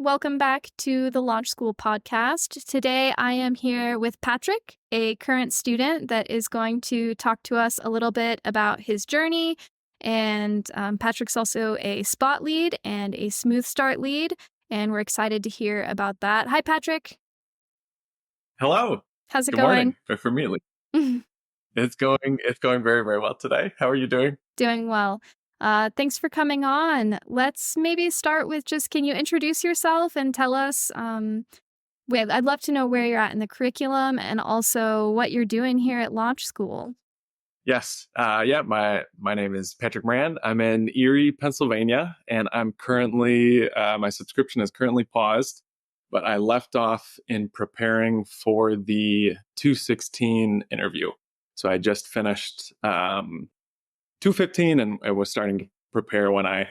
Welcome back to the Launch School podcast. Today I am here with Patrick, a current student that is going to talk to us a little bit about his journey. And Patrick's also a spot lead and a smooth start lead, and we're excited to hear about that. Hi, Patrick. Hello. How's it Good going? morning. For me, at least. It's going very, very well today. How are you doing? Doing well. Thanks for coming on. Let's maybe start with can you introduce yourself and tell us, I'd love to know where you're at in the curriculum and also what you're doing here at Launch School. Yes. My name is Patrick Moran. I'm in Erie, Pennsylvania, and I'm currently, my subscription is currently paused, but I left off in preparing for the 216 interview. So I just finished 215 and I was starting to prepare when I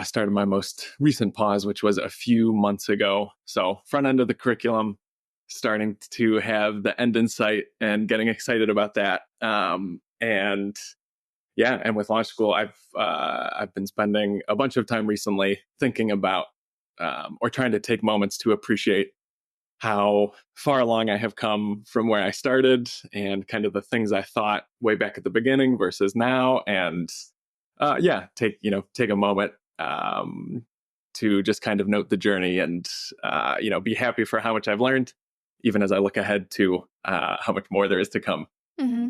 started my most recent pause, which was a few months ago. So front end of the curriculum, starting to have the end in sight and getting excited about that. And with Launch School, I've been spending a bunch of time recently thinking about or trying to take moments to appreciate how far along I have come from where I started and kind of the things I thought way back at the beginning versus now. And take a moment to just kind of note the journey and, be happy for how much I've learned, even as I look ahead to how much more there is to come. Mm-hmm.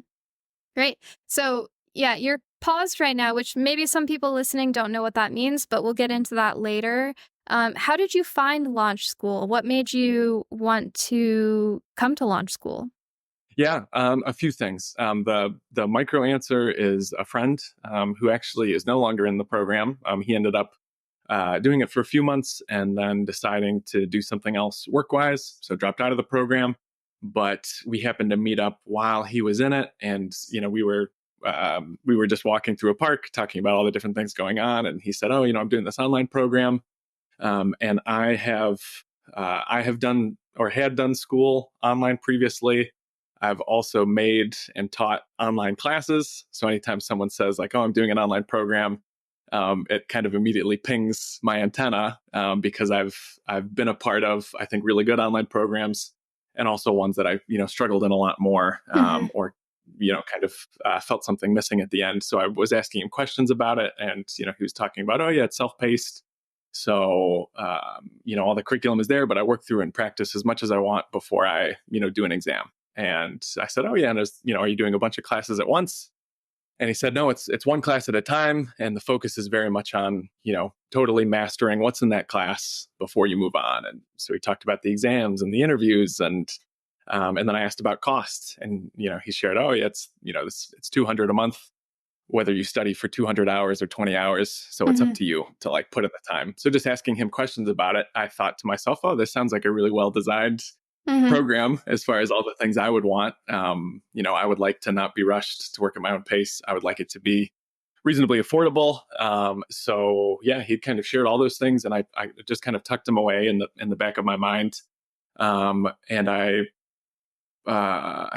Great. So, you're paused right now, which maybe some people listening don't know what that means, but we'll get into that later. How did you find Launch School? What made you want to come to Launch School? Yeah, a few things. The micro answer is a friend who actually is no longer in the program. He ended up doing it for a few months and then deciding to do something else work-wise, so dropped out of the program. But we happened to meet up while he was in it, and we were just walking through a park talking about all the different things going on. And he said, "Oh, I'm doing this online program, and I have done or had done school online previously. I've also made and taught online classes. So anytime someone says like, 'Oh, I'm doing an online program,' it kind of immediately pings my antenna because I've been a part of, I think, really good online programs, and also ones that I've struggled in a lot more, or kind of felt something missing at the end. So I was asking him questions about it, and he was talking about, oh yeah, it's self-paced. So all the curriculum is there, but I work through and practice as much as I want before I do an exam." And I said, "Oh yeah, and are you doing a bunch of classes at once?" And he said, "No, it's one class at a time, and the focus is very much on totally mastering what's in that class before you move on." And so he talked about the exams and the interviews, and then I asked about costs, and he shared, "Oh yeah, it's $200 a month, whether you study for 200 hours or 20 hours. So it's Mm-hmm. up to you to like put in the time." So just asking him questions about it, I thought to myself, "Oh, this sounds like a really well designed Mm-hmm. program as far as all the things I would want." I would like to not be rushed to work at my own pace. I would like it to be reasonably affordable. He kind of shared all those things, and I just kind of tucked them away in the back of my mind. And I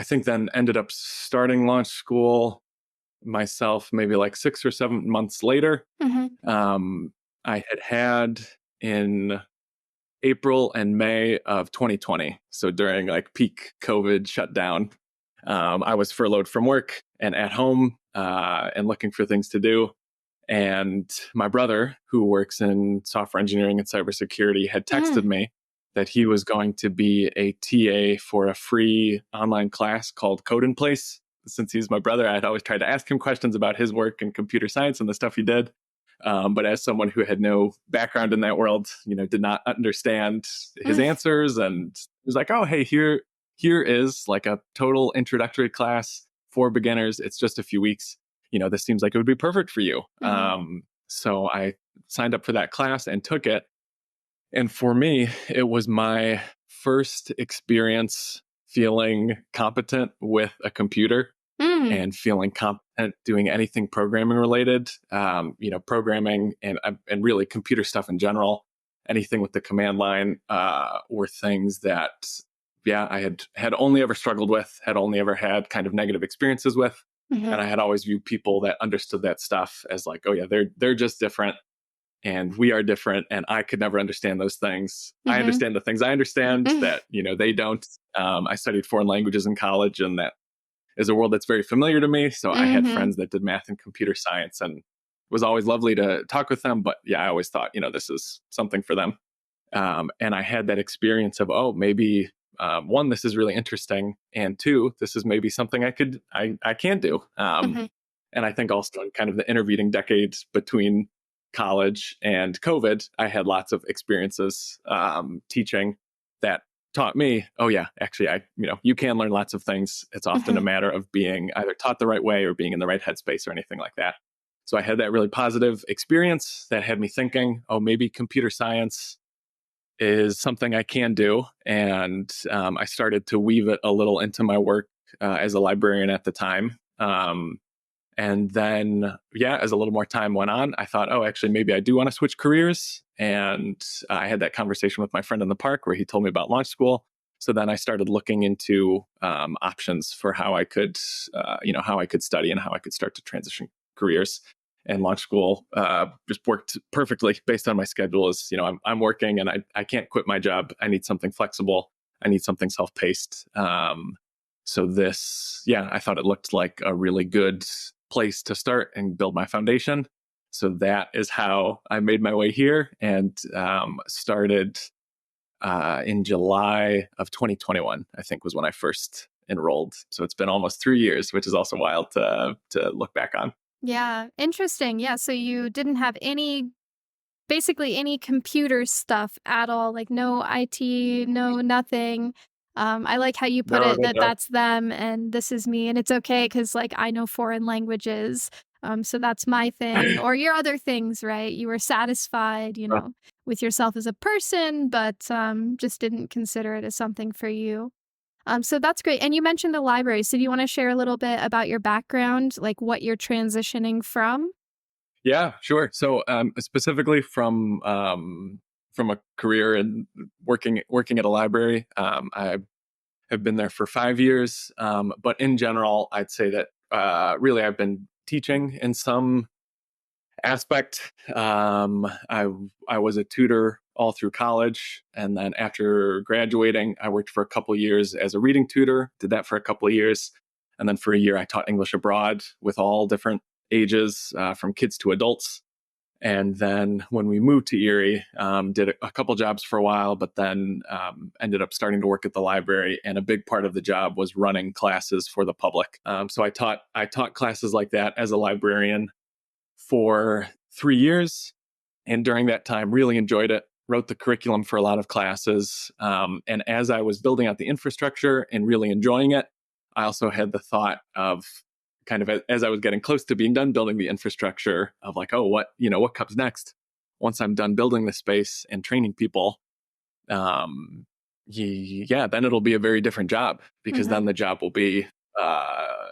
think then ended up starting Launch School myself maybe like 6 or 7 months later. Mm-hmm. I had in April and May of 2020. So during like peak COVID shutdown, I was furloughed from work and at home and looking for things to do. And my brother, who works in software engineering and cybersecurity, had texted me that he was going to be a TA for a free online class called Code in Place. Since he's my brother, I'd always tried to ask him questions about his work in computer science and the stuff he did. But as someone who had no background in that world, did not understand his answers, and was like, "Oh, hey, here is like a total introductory class for beginners. It's just a few weeks. This seems like it would be perfect for you." So I signed up for that class and took it. And for me, it was my first experience feeling competent with a computer and feeling competent doing anything programming related, programming and really computer stuff in general. Anything with the command line were things that, I had only ever struggled with, had only ever had kind of negative experiences with. Mm-hmm. And I had always viewed people that understood that stuff as like, oh yeah, they're just different. and we are different, and I could never understand those things. I Mhm. understand the things I understand that, they don't. I studied foreign languages in college, and that is a world that's very familiar to me. So I had Mhm. friends that did math and computer science, and it was always lovely to talk with them. But yeah, I always thought, this is something for them. And I had that experience of, oh, maybe one, this is really interesting, and two, this is maybe something I can do. Mhm. And I think also in kind of the intervening decades between college and COVID, I had lots of experiences teaching that taught me, oh yeah, actually, you can learn lots of things. It's often a Mhm. matter of being either taught the right way or being in the right headspace or anything like that. So I had that really positive experience that had me thinking, oh, maybe computer science is something I can do. And I started to weave it a little into my work as a librarian at the time. And then, yeah, as a little more time went on, I thought, oh, actually, maybe I do want to switch careers. And I had that conversation with my friend in the park where he told me about launch school. So then I started looking into options for how I could, how I could study and how I could start to transition careers. And launch school just worked perfectly based on my schedule. Is I'm working and I can't quit my job. I need something flexible. I need something self-paced. So this, yeah, I thought it looked like a really good place to start and build my foundation. So that is how I made my way here and started in July of 2021, I think was when I first enrolled. So it's been almost 3 years, which is also wild to look back on. Yeah, interesting. Yeah, so you didn't have basically any computer stuff at all, like no IT, no nothing. I like how you put No, it no, that no. that's them and this is me, and it's okay because like I know foreign languages, so that's my thing. Or your other things, right? You were satisfied, with yourself as a person, but just didn't consider it as something for you. So that's great. And you mentioned the library. So do you want to share a little bit about your background, like what you're transitioning from? Yeah, sure. So specifically from a career and working at a library, I have been there for 5 years. But in general, I'd say that really I've been teaching in some aspect. I was a tutor all through college, and then after graduating, I worked for a couple years as a reading tutor. Did that for a couple of years, and then for a year, I taught English abroad with all different ages, from kids to adults. And then when we moved to Erie, did a couple jobs for a while, but then ended up starting to work at the library. And a big part of the job was running classes for the public. So I taught classes like that as a librarian for 3 years, and during that time, really enjoyed it. Wrote the curriculum for a lot of classes, and as I was building out the infrastructure and really enjoying it, I also had the thought of kind of as I was getting close to being done building the infrastructure of like, oh, what comes next once I'm done building the space and training people. Um, yeah, then it'll be a very different job because Mhm. then the job will be, uh,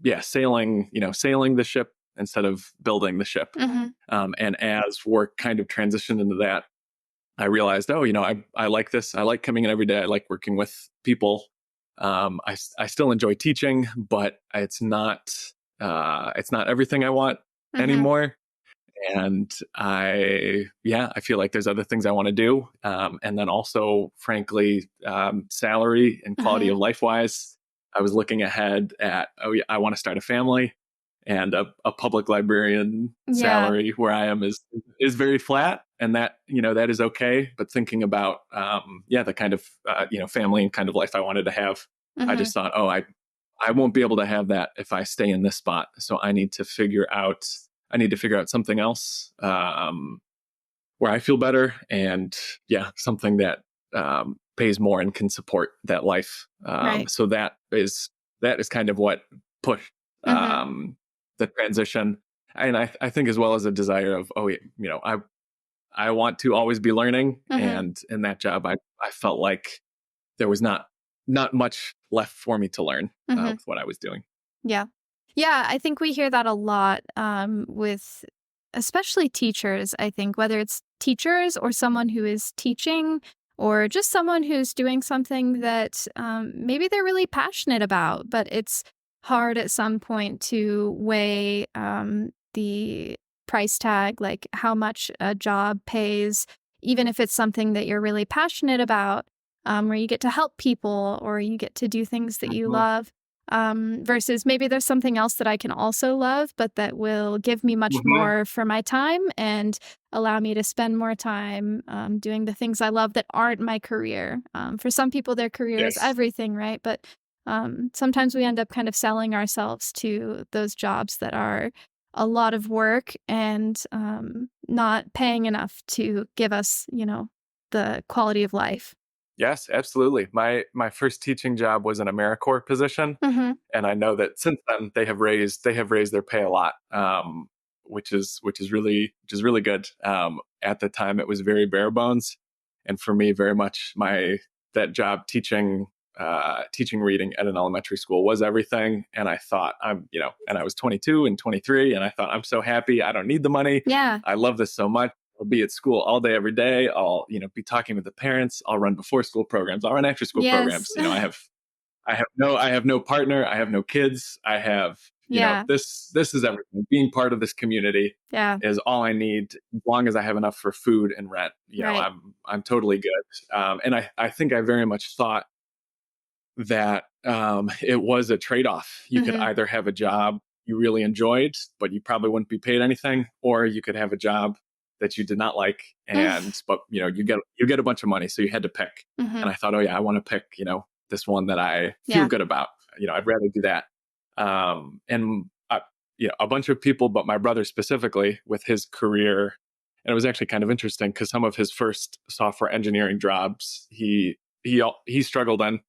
yeah, sailing the ship instead of building the ship. Mhm. And as work kind of transitioned into that, I realized, oh, I like this. I like coming in every day. I like working with people. I still enjoy teaching, but it's not everything I want Mhm. anymore. And I feel like there's other things I want to do. And then also, frankly, salary and quality Mhm. of life wise, I was looking ahead at, oh, yeah, I want to start a family, and a public librarian Yeah. salary where I am is very flat, and that is okay. But thinking about, the kind of, family and kind of life I wanted to have, I Mhm. just thought, oh, I won't be able to have that if I stay in this spot. So I need to figure out something else, where I feel better, and yeah, something that pays more and can support that life. Right. So that is kind of what pushed Mhm. the transition, and I think as well as a desire of, oh, I want to always be learning, Mhm. and in that job, I felt like there was not much left for me to learn Mhm. with what I was doing. Yeah. Yeah, I think we hear that a lot, with especially teachers, I think, whether it's teachers or someone who is teaching or just someone who's doing something that maybe they're really passionate about, but it's hard at some point to weigh the price tag, like how much a job pays, even if it's something that you're really passionate about, where you get to help people or you get to do things that you Mhm. love, versus maybe there's something else that I can also love, but that will give me much Mhm. more for my time and allow me to spend more time doing the things I love that aren't my career. For some people, their career is Yes. everything, right? But sometimes we end up kind of selling ourselves to those jobs that are a lot of work and not paying enough to give us, the quality of life. Yes, absolutely. My first teaching job was an AmeriCorps position, Hmm. and I know that since then they have raised their pay a lot, which is really good. At the time, it was very bare bones, and for me, very much my that job teaching reading at an elementary school was everything. And I thought and I was 22 and 23, and I thought I'm so happy. I don't need the money. Yeah. I love this so much. I'll be at school all day, every day. I'll, be talking with the parents. I'll run before school programs. I'll run after school Yes. programs. I have no partner. I have no kids. I have, Yeah. this is everything. Being part of this community Yeah. is all I need. As long as I have enough for food and rent, Right. I'm totally good. And I think I very much thought that it was a trade off. You could Hmm. either have a job you really enjoyed, but you probably wouldn't be paid anything, or you could have a job that you did not like, but you get a bunch of money, so you had to pick. Hmm. And I thought, oh yeah, I want to pick this one that I feel Yeah. good about. I'd rather do that. And a bunch of people, but my brother specifically, with his career, and it was actually kind of interesting because some of his first software engineering jobs, he struggled in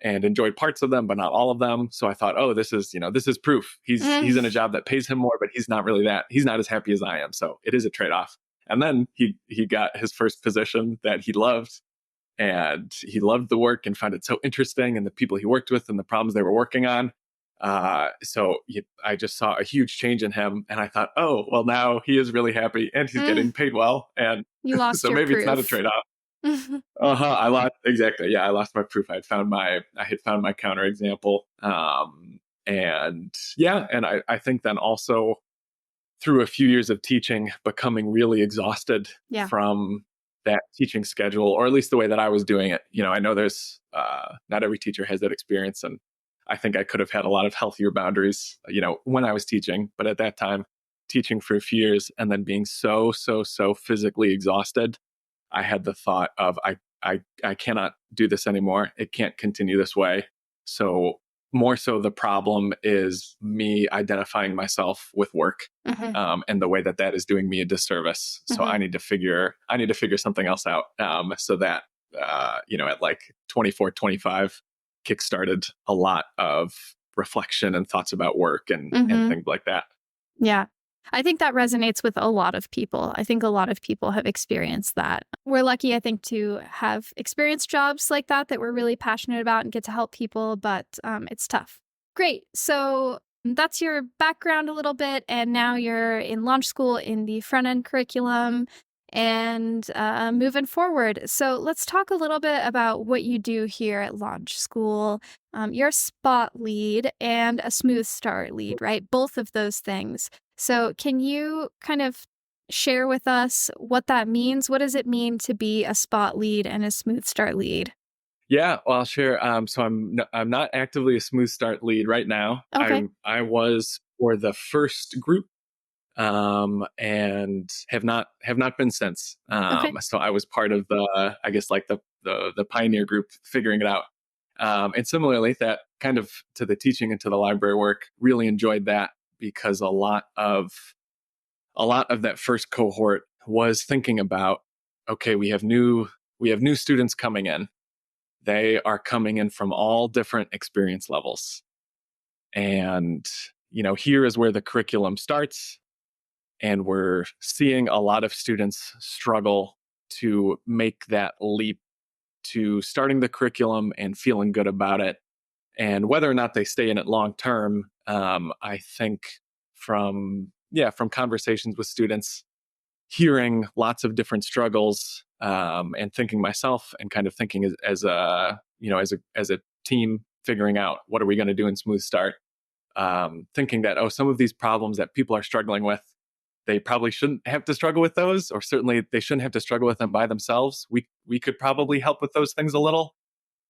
and enjoyed parts of them, but not all of them. So I thought, oh, this is proof. He's in a Mm. job that pays him more, but he's not really that. He's not as happy as I am. So it is a trade off. And then he got his first position that he loved, and he loved the work and found it so interesting, and the people he worked with and the problems they were working on. I just saw a huge change in him, and I thought, oh, well, now he is really happy and he's Mm. getting paid well, and You lost so your maybe it's not a proof. trade off. I lost exactly. Yeah, I lost my proof. I had found my counterexample. And yeah, and I think then also through a few years of teaching, becoming really exhausted Yeah. from that teaching schedule, or at least the way that I was doing it. I know there's not every teacher has that experience, and I think I could have had a lot of healthier boundaries, when I was teaching. But at that time, teaching for a few years and then being so physically exhausted, I had the thought of I cannot do this anymore. It can't continue this way. So more so, the problem is me identifying myself with work, Hmm. and the way that is doing me a disservice. So Hmm. I need to figure something else out. So that at like 24, 25, kickstarted a lot of reflection and thoughts about work and Hmm. things like that. Yeah. I think that resonates with a lot of people. I think a lot of people have experienced that. We're lucky, I think, to have experienced jobs like that we're really passionate about and get to help people, but it's tough. Great. So that's your background a little bit. And now you're in launch school in the front end curriculum and moving forward. So let's talk a little bit about what you do here at launch school. You're a spot lead and a smooth start lead, right? Both of those things. So, can you kind of share with us what that means? What does it mean to be a spot lead and a smooth start lead? Yeah, well, I'll share. So I'm not actively a smooth start lead right now. I Okay. I was for the first group, and have not been since. Okay. So I was part of I guess like the pioneer group figuring it out. And similarly, that kind of to the teaching and to the library work, really enjoyed that because a lot of that first cohort was thinking about, okay, we have new students coming in. They are coming in from all different experience levels. And, here is where the curriculum starts. And we're seeing a lot of students struggle to make that leap to starting the curriculum and feeling good about it. And whether or not they stay in it long term, I think from conversations with students, hearing lots of different struggles, and thinking myself and kind of thinking as a as a team, figuring out what are we going to do in smooth start, thinking that, oh, some of these problems that people are struggling with, they probably shouldn't have to struggle with those, or certainly they shouldn't have to struggle with them by themselves. We could probably help with those things a little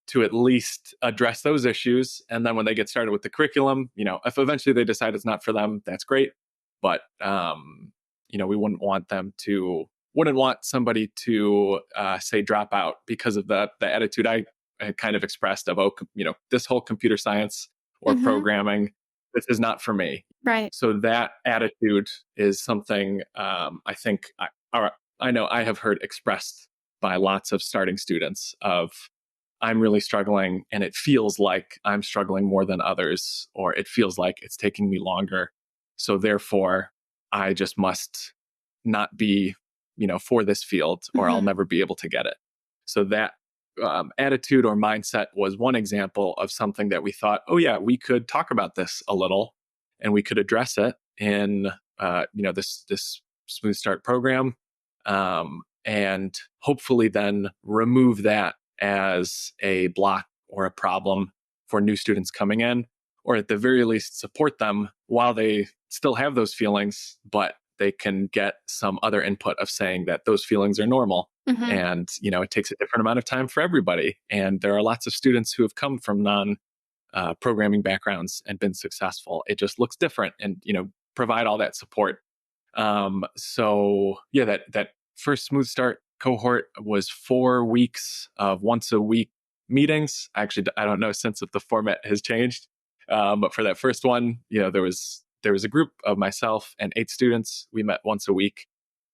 to at least address those issues. And then when they get started with the curriculum, if eventually they decide it's not for them, that's great. But we wouldn't want somebody to say drop out because of the attitude I kind of expressed of, this whole computer science or Mhm. programming, this is not for me. Right. So that attitude is something I know I have heard expressed by lots of starting students of, I'm really struggling and it feels like I'm struggling more than others, or it feels like it's taking me longer. So therefore, I just must not be, for this field, or I'll Mhm. never be able to get it. So that attitude or mindset was one example of something that we thought, oh yeah, we could talk about this a little, and we could address it in this Smooth Start program, and hopefully then remove that as a block or a problem for new students coming in, or at the very least support them while they still have those feelings, but they can get some other input of saying that those feelings are normal. Mhm. And it takes a different amount of time for everybody, and there are lots of students who have come from non programming backgrounds and been successful. It just looks different, and provide all that support. So yeah, that first Smooth Start cohort was 4 weeks of once a week meetings. Actually, I don't know since if the format has changed, but for that first one, there was a group of myself and 8 students. We met once a week,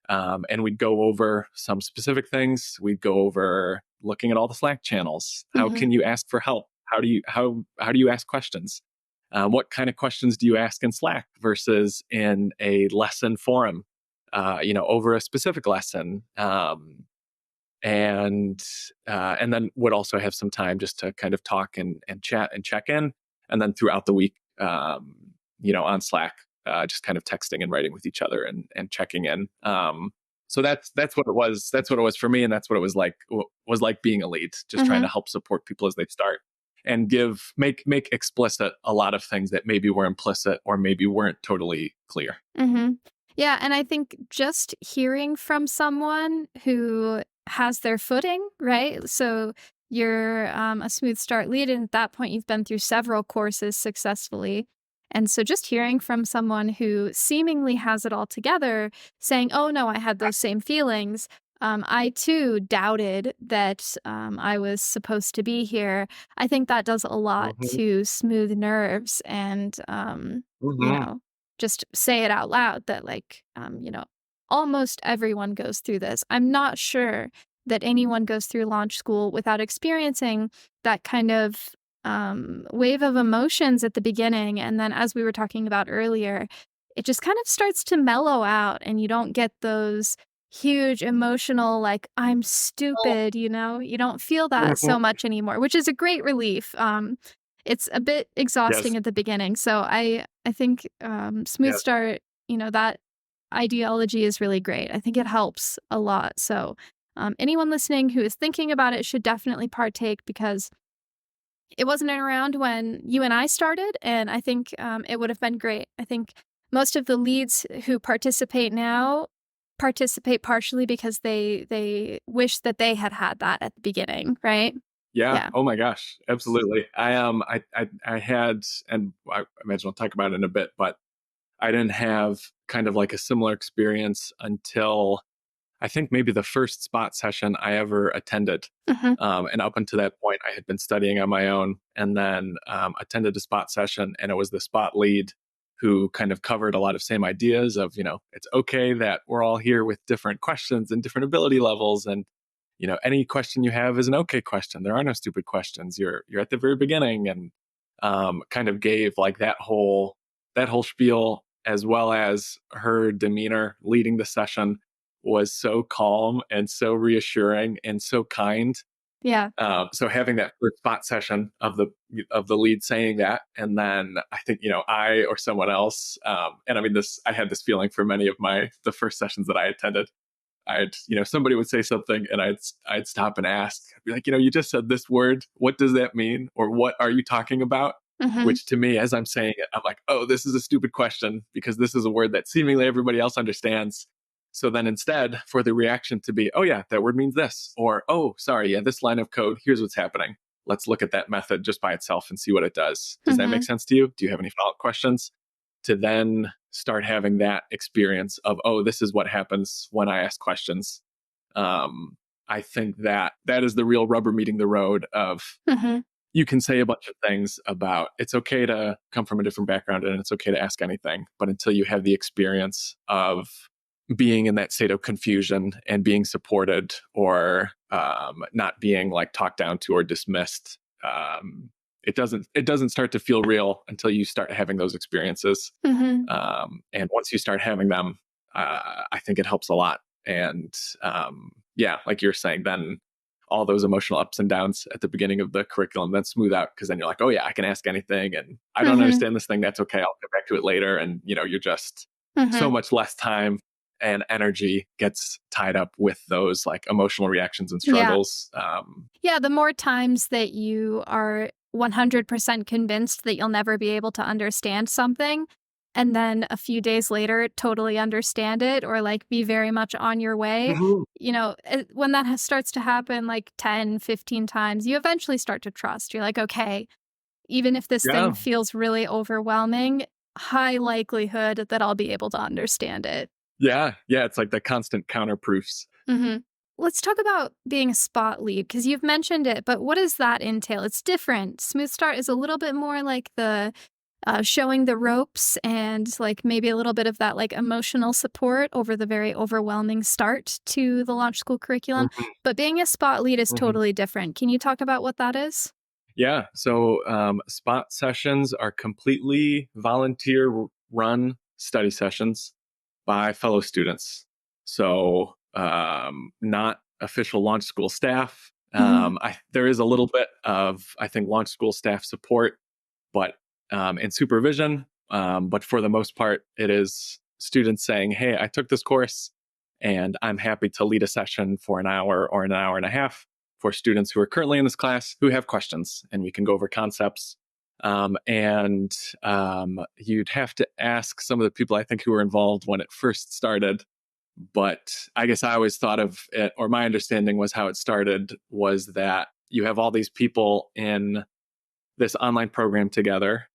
and we'd go over some specific things. We'd go over looking at all the Slack channels. How Mhm. can you ask for help? How do you ask questions? What kind of questions do you ask in Slack versus in a lesson forum? Over a specific lesson, and then would also have some time just to kind of talk and chat and check in, and then throughout the week, on Slack, just kind of texting and writing with each other and checking in. So that's what it was. That's what it was for me, and that's what it was like being a lead, just trying to Mhm. help support people as they start, and make explicit a lot of things that maybe were implicit or maybe weren't totally clear. Mhm. Yeah, and I think just hearing from someone who has their footing, right? So you're a smooth start lead, and at that point, you've been through several courses successfully. And so just hearing from someone who seemingly has it all together, saying, "Oh, no, I had those same feelings. I too doubted that I was supposed to be here." I think that does a lot Hmm. to smooth nerves and, you Hmm. know, just say it out loud that like almost everyone goes through this. I'm not sure that anyone goes through launch school without experiencing that kind of wave of emotions at the beginning, and then as we were talking about earlier, it just kind of starts to mellow out and you don't get those huge emotional like I'm stupid, you don't feel that so much anymore, which is a great relief. It's a bit Yes. exhausting at the beginning, so I think, Smooth Yes. Start, that ideology is really great. I think it helps a lot, so, anyone listening who is thinking about it should definitely partake because it wasn't around when you and I started, and I think, it would have been great. I think most of the leads who participate now participate partially because they wish that they had had that at the beginning, right? Yeah. Yeah. Oh my gosh. Absolutely. I had, and I imagine we'll talk about it in a bit, but I didn't have kind of like a similar experience until I think maybe the first spot session I ever attended. Mhm, And up until that point, I had been studying on my own, and then attended a spot session, and it was the spot lead who kind of covered a lot of same ideas of, it's okay that we're all here with different questions and different ability levels. And, any question you have is an okay question. There are no stupid questions. You're at the very beginning, and kind of gave like that whole spiel, as well as her demeanor leading the session was so calm and so reassuring and so kind. yeah. So having that first spot session of the lead saying that, and then I think I or someone else, and I mean this, I had this feeling for many of the first sessions that I attended. I'd somebody would say something, and I'd stop and ask. I'd be like, you just said this word. What does that mean? Or what are you talking about? Mhm. which to me, as I'm saying it, I'm like, oh, this is a stupid question because this is a word that seemingly everybody else understands. So then instead, for the reaction to be, oh, yeah, that word means this, or, oh, sorry, yeah, this line of code, here's what's happening. Let's look at that method just by itself and see what it does. Does that make Mhm. sense to you? Do you have any follow up questions? To then start having that experience of, oh, this is what happens when I ask questions. Um, I think that that is the real rubber meeting the road of Mhm. you can say a bunch of things about it's okay to come from a different background and it's okay to ask anything. But until you have the experience of being in that state of confusion and being supported or not being like talked down to or dismissed, it doesn't start to feel real until you start having those experiences. Mhm. And once you start having them, I think it helps a lot. And yeah, like you're saying, then all those emotional ups and downs at the beginning of the curriculum then smooth out because then you're like, oh yeah, I can ask anything, and I don't Mhm. understand this thing. That's okay. I'll get back to it later. And you're just so Mhm. much less time and energy gets tied up with those like emotional reactions and Yeah. struggles. Yeah, the more times that you are 100% convinced that you'll never be able to understand something, and then a few days later totally understand it or like be very much on your way, Mhm. when that starts to happen like 10, 15 times, you eventually start to trust. You're like, okay, even if this thing Yeah, feels really overwhelming, high likelihood that I'll be able to understand it. yeah, yeah. It's like the constant counter proofs. Mhm. Let's talk about being a spot lead because you've mentioned it, but what does that entail? It's different. Smooth Start is a little bit more like the showing the ropes and like maybe a little bit of that like emotional support over the very overwhelming start to the launch school curriculum. Mhm, But being a spot lead is mhm. totally different. Can you talk about what that is? Yeah. So spot sessions are completely volunteer run study sessions by fellow students. So not official launch school staff. Hmm. There is a little bit of, I think, launch school staff support, but in supervision. But for the most part, it is students saying, hey, I took this course and I'm happy to lead a session for an hour or an hour and a half for students who are currently in this class who have questions, and we can go over concepts. And you'd have to ask some of the people I think who were involved when it first started. But I guess I always thought of it, or my understanding was how it started was that you have all these people in this online program together.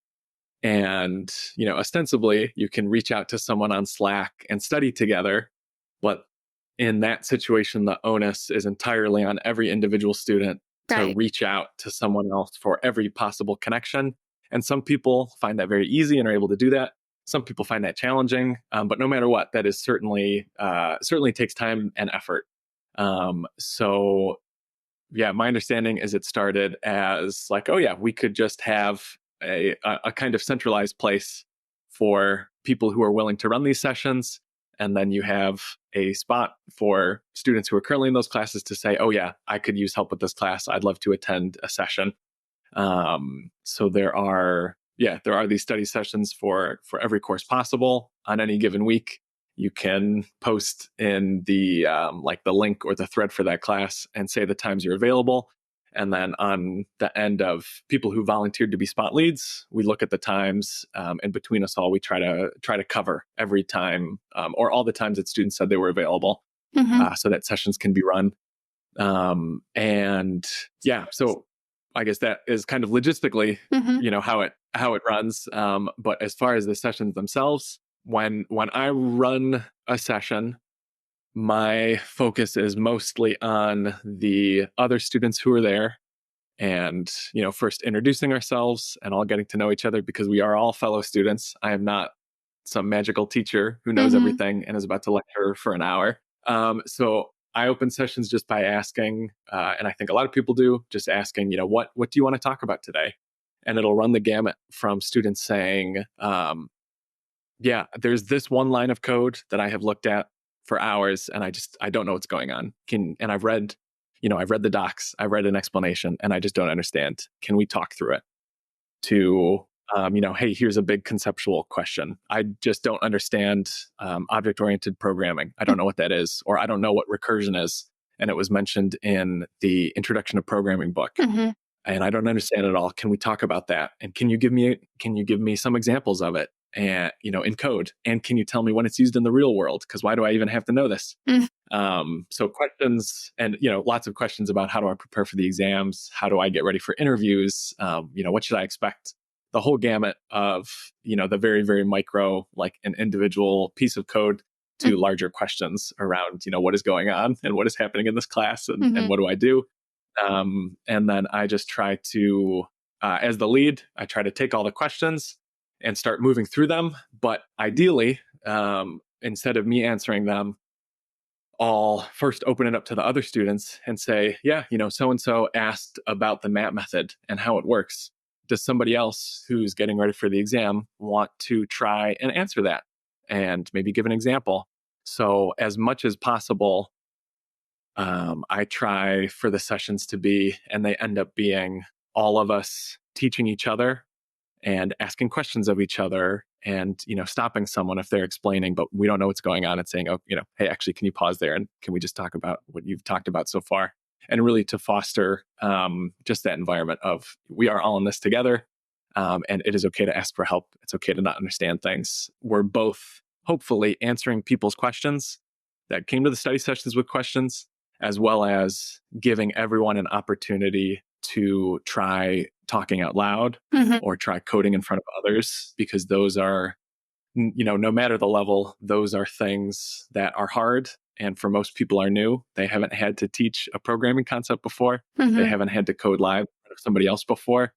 And, ostensibly you can reach out to someone on Slack and study together. But in that situation, the onus is entirely on every individual student to Right. reach out to someone else for every possible connection. And some people find that very easy and are able to do that. Some people find that challenging. But no matter what, that is certainly takes time and effort. So yeah, my understanding is it started as like, oh yeah, we could just have a kind of centralized place for people who are willing to run these sessions, and then you have a spot for students who are currently in those classes to say, oh yeah, I could use help with this class. I'd love to attend a session. So there are these study sessions for every course possible on any given week. You can post in the like the link or the thread for that class and say the times you're available. And then on the end of people who volunteered to be spot leads, we look at the times, and between us all, we try to cover every time or all the times that students said they were available, Hmm. so that sessions can be run. And yeah, so I guess that is kind of logistically, Hmm. how it runs. But as far as the sessions themselves, when I run a session, my focus is mostly on the other students who are there, and first introducing ourselves and all getting to know each other because we are all fellow students. I am not some magical teacher who knows Hmm. everything and is about to lecture for an hour. So I open sessions just by asking, and I think a lot of people do, just asking, what do you want to talk about today? And it'll run the gamut from students saying, yeah, there's this one line of code that I have looked at for hours, and I don't know what's going on. And I've read the docs, I've read an explanation, and I just don't understand. Can we talk through it? To hey, here's a big conceptual question. I just don't understand object oriented programming. I don't know what that is, or I don't know what recursion is. And it was mentioned in the Introduction to Programming book. Hmm. and I don't understand it all. Can we talk about that? And can you give me some examples of it? And in code. And can you tell me when it's used in the real world? Because why do I even have to know this? Mm. So questions, and lots of questions about how do I prepare for the exams? How do I get ready for interviews? What should I expect? The whole gamut of the very, very micro, like an individual piece of code, to larger questions around what is going on and what is happening in this class, and Mm-hmm. what do I do? And then I just try to, as the lead, I try to take all the questions and start moving through them. But ideally, instead of me answering them, I'll first open it up to the other students and say, yeah, so and so asked about the MAP method and how it works. Does somebody else who's getting ready for the exam want to try and answer that and maybe give an example? So, as much as possible, I try for the sessions to be, and they end up being, all of us teaching each other and asking questions of each other, and stopping someone if they're explaining but we don't know what's going on, and saying, oh, hey, actually, can you pause there and can we just talk about what you've talked about so far? And really to foster just that environment of, we are all in this together, and it is okay to ask for help. It's okay to not understand things. We're both hopefully answering people's questions that came to the study sessions with questions, as well as giving everyone an opportunity to try talking out loud Mm-hmm. or try coding in front of others, because those are, no matter the level, those are things that are hard. And for most people are new. They haven't had to teach a programming concept before. They Mm-hmm. haven't had to code live in front of somebody else before.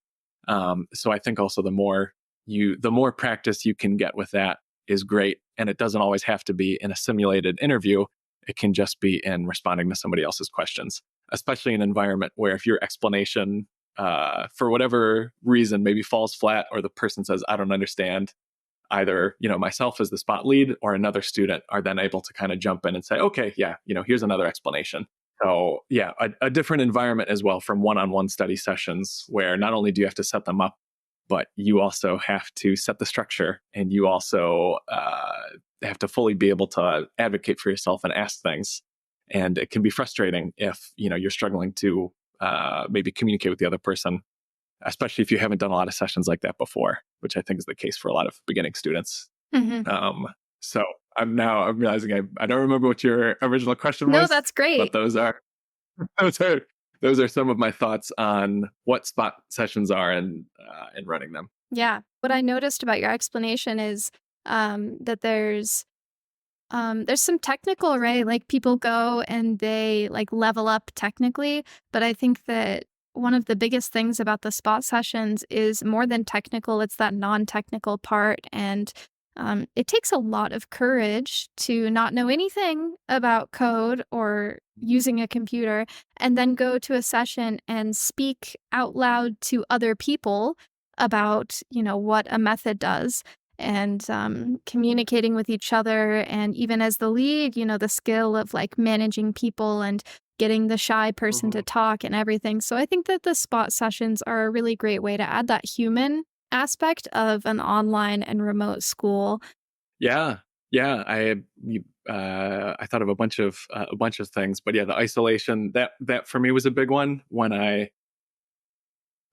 So I think also the more practice you can get with that is great. And it doesn't always have to be in a simulated interview. It can just be in responding to somebody else's questions, especially in an environment where if your explanation, for whatever reason, maybe falls flat, or the person says, I don't understand, either myself as the spot lead or another student are then able to kind of jump in and say, okay, yeah, here's another explanation. So yeah, a different environment as well from one-on-one study sessions, where not only do you have to set them up, but you also have to set the structure, and you also have to fully be able to advocate for yourself and ask things. And it can be frustrating if you're struggling to maybe communicate with the other person, especially if you haven't done a lot of sessions like that before, which I think is the case for a lot of beginning students. Mm-hmm. So I'm realizing I don't remember what your original question No, was, that's but great. those are those are some of my thoughts on what spot sessions are, and running them. Yeah. What I noticed about your explanation is that there's some technical, right? Like people go and they like level up technically, but I think that one of the biggest things about the spot sessions is more than technical, it's that non-technical part. And it takes a lot of courage to not know anything about code or using a computer and then go to a session and speak out loud to other people about, what a method does, and communicating with each other. And even as the lead, the skill of like managing people and getting the shy person to Mhm. talk and everything. So I think that the spot sessions are a really great way to add that human aspect of an online and remote school. Yeah, yeah. I thought of a bunch of things, but yeah, the isolation, that for me was a big one. When